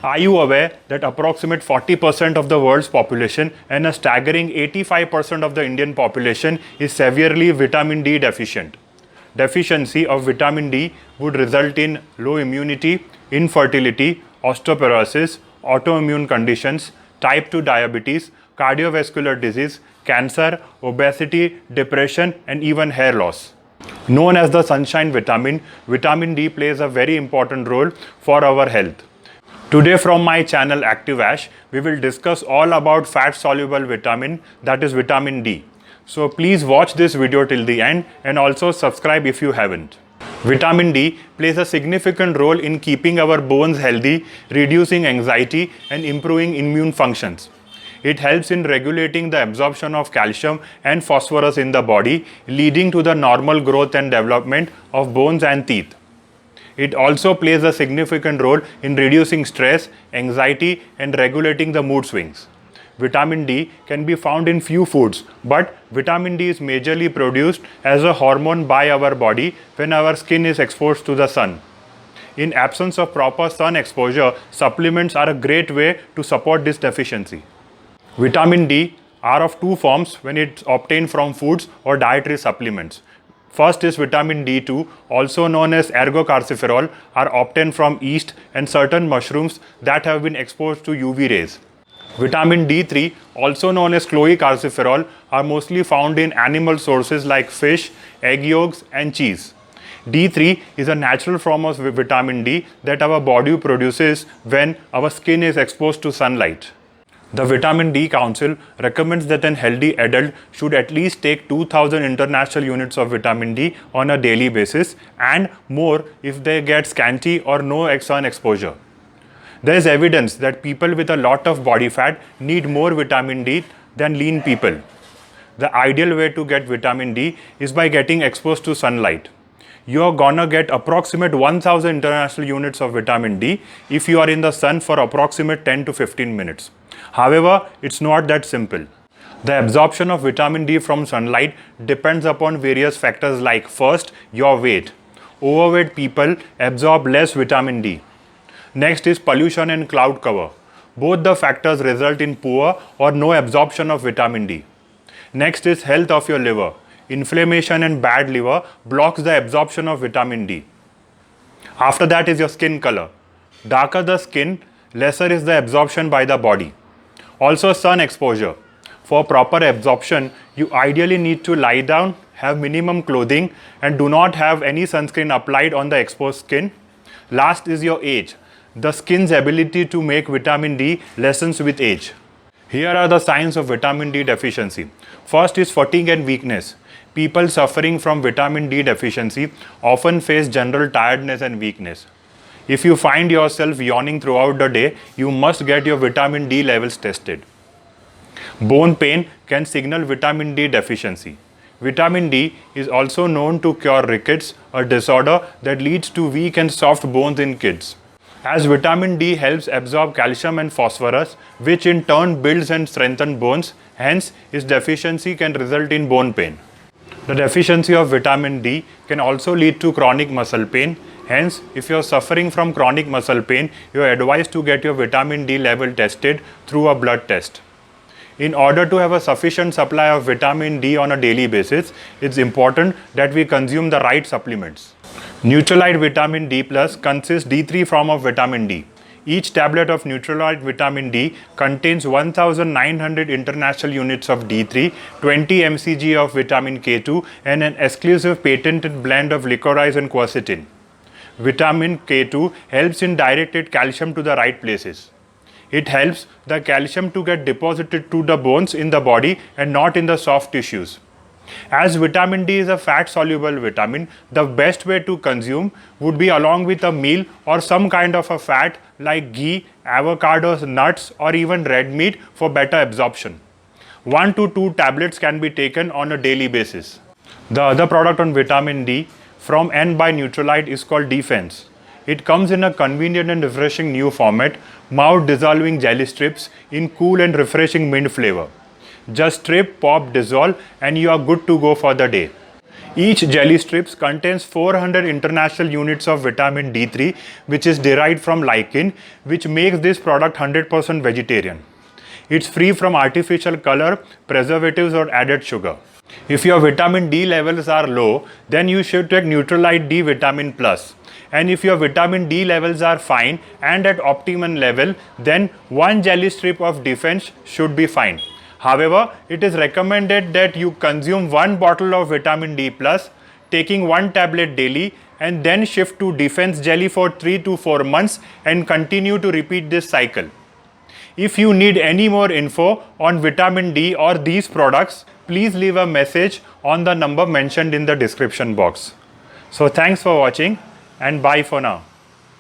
Are you aware that approximate 40% of the world's population and a staggering 85% of the Indian population is severely vitamin D deficient? Deficiency of vitamin D would result in low immunity, infertility, osteoporosis, autoimmune conditions, type 2 diabetes, cardiovascular disease, cancer, obesity, depression, and even hair loss. Known as the sunshine vitamin, vitamin D plays a very important role for our health. Today from my channel Active Ash, we will discuss all about fat soluble vitamin, that is vitamin D. So please watch this video till the end and also subscribe if you haven't. Vitamin D plays a significant role in keeping our bones healthy, reducing anxiety and improving immune functions. It helps in regulating the absorption of calcium and phosphorus in the body, leading to the normal growth and development of bones and teeth. It also plays a significant role in reducing stress, anxiety, and regulating the mood swings. Vitamin D can be found in few foods, but vitamin D is majorly produced as a hormone by our body when our skin is exposed to the sun. In absence of proper sun exposure, supplements are a great way to support this deficiency. Vitamin D are of two forms when it's obtained from foods or dietary supplements. First is vitamin D2, also known as ergocarciferol, are obtained from yeast and certain mushrooms that have been exposed to UV rays. Vitamin D3, also known as chloecarciferol, are mostly found in animal sources like fish, egg yolks, and cheese. D3 is a natural form of vitamin D that our body produces when our skin is exposed to sunlight. The Vitamin D Council recommends that a healthy adult should at least take 2000 international units of vitamin D on a daily basis and more if they get scanty or no sun exposure. There is evidence that people with a lot of body fat need more vitamin D than lean people. The ideal way to get vitamin D is by getting exposed to sunlight. You're gonna get approximate 1000 international units of vitamin D if you are in the sun for approximate 10 to 15 minutes. However, it's not that simple. The absorption of vitamin D from sunlight depends upon various factors like first, your weight. Overweight people absorb less vitamin D. Next is pollution and cloud cover. Both the factors result in poor or no absorption of vitamin D. Next is health of your liver. Inflammation and bad liver blocks the absorption of vitamin D. After that is your skin color. Darker the skin, lesser is the absorption by the body. Also sun exposure. For proper absorption, you ideally need to lie down, have minimum clothing, and do not have any sunscreen applied on the exposed skin. Last is your age. The skin's ability to make vitamin D lessens with age. Here are the signs of vitamin D deficiency. First is fatigue and weakness. People suffering from vitamin D deficiency often face general tiredness and weakness. If you find yourself yawning throughout the day, you must get your vitamin D levels tested. Bone pain can signal vitamin D deficiency. Vitamin D is also known to cure rickets, a disorder that leads to weak and soft bones in kids. As vitamin D helps absorb calcium and phosphorus, which in turn builds and strengthens bones, hence its deficiency can result in bone pain. The deficiency of vitamin D can also lead to chronic muscle pain. Hence, if you are suffering from chronic muscle pain, you are advised to get your vitamin D level tested through a blood test. In order to have a sufficient supply of vitamin D on a daily basis, it's important that we consume the right supplements. Neutralite vitamin D plus consists D3 form of vitamin D. Each tablet of Neutralite vitamin D contains 1900 international units of D3, 20 mcg of vitamin K2, and an exclusive patented blend of licorice and quercetin. Vitamin K2 helps in directed calcium to the right places. It helps the calcium to get deposited to the bones in the body and not in the soft tissues. As vitamin D is a fat soluble vitamin, the best way to consume would be along with a meal or some kind of a fat like ghee, avocados, nuts, or even red meat for better absorption. 1 to 2 tablets can be taken on a daily basis. The other product on vitamin D from N by Neutralite is called Defense. It comes in a convenient and refreshing new format, mouth dissolving jelly strips in cool and refreshing mint flavor. Just strip, pop, dissolve, and you are good to go for the day. Each jelly strips contains 400 international units of vitamin D3, which is derived from lichen, which makes this product 100% vegetarian. It's free from artificial color, preservatives or added sugar. If your vitamin D levels are low, then you should take Neutralite D Vitamin Plus. And if your vitamin D levels are fine and at optimum level, then one jelly strip of Defense should be fine. However, it is recommended that you consume one bottle of vitamin D plus, taking one tablet daily, and then shift to Defense jelly for 3 to 4 months and continue to repeat this cycle. If you need any more info on vitamin D or these products, please leave a message on the number mentioned in the description box. So thanks for watching and bye for now.